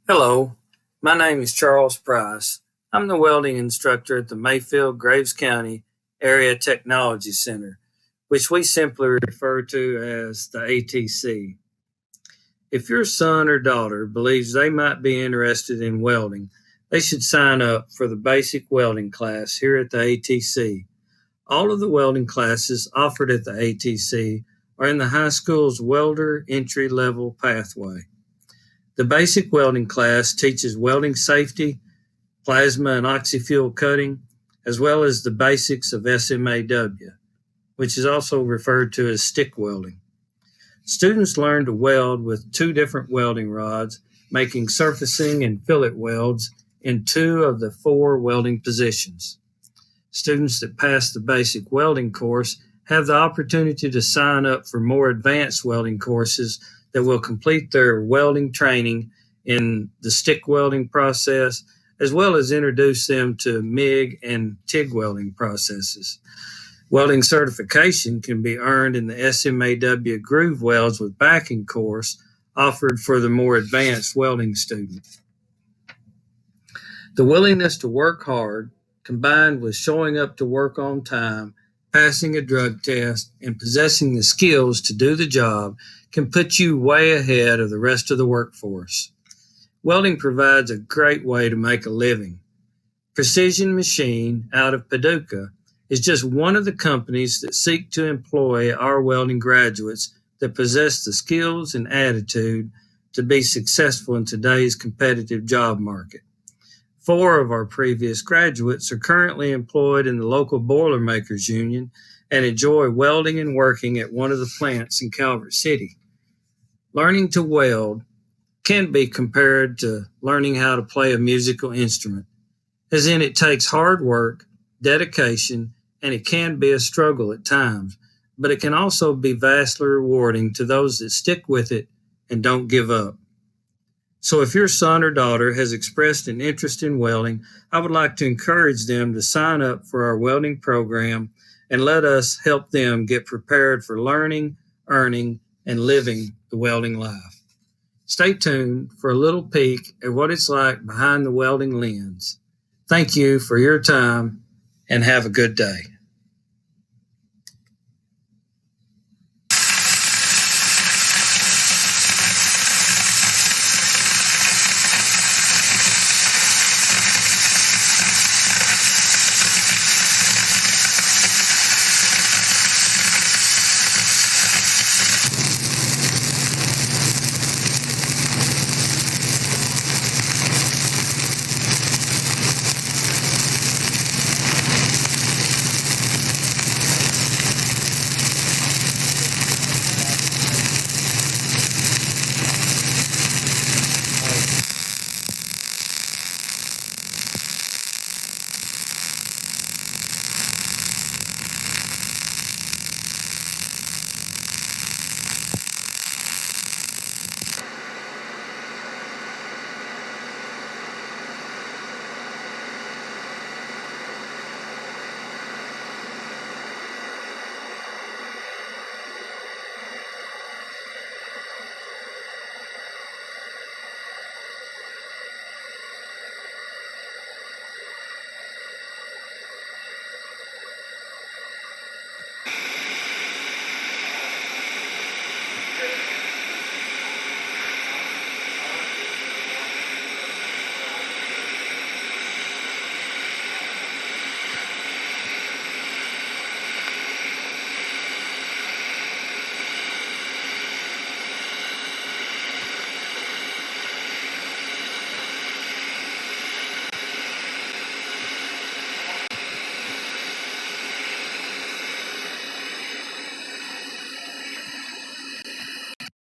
Hello, my name is Charles Price. I'm the welding instructor at the Mayfield Graves County Area Technology Center, which we simply refer to as the ATC. If your son or daughter believes they might be interested in welding, they should sign up for the basic welding class here at the ATC. All of the welding classes offered at the ATC are in the high school's welder entry level pathway. The basic welding class teaches welding safety, plasma and oxy-fuel cutting, as well as the basics of SMAW, which is also referred to as stick welding. Students learn to weld with two different welding rods, making surfacing and fillet welds in two of the four welding positions. Students that pass the basic welding course have the opportunity to sign up for more advanced welding courses that will complete their welding training in the stick welding process, as well as introduce them to MIG and TIG welding processes. Welding certification can be earned in the SMAW groove welds with backing course offered for the more advanced welding student. The willingness to work hard, combined with showing up to work on time, passing a drug test, and possessing the skills to do the job can put you way ahead of the rest of the workforce. Welding provides a great way to make a living. Precision Machine out of Paducah is just one of the companies that seek to employ our welding graduates that possess the skills and attitude to be successful in today's competitive job market. 4 of our previous graduates are currently employed in the local Boilermakers Union and enjoy welding and working at one of the plants in Calvert City. Learning to weld can be compared to learning how to play a musical instrument, as in it takes hard work, dedication, and it can be a struggle at times, but it can also be vastly rewarding to those that stick with it and don't give up. So if your son or daughter has expressed an interest in welding, I would like to encourage them to sign up for our welding program and let us help them get prepared for learning, earning, and living the welding life. Stay tuned for a little peek at what it's like behind the welding lens. Thank you for your time and have a good day.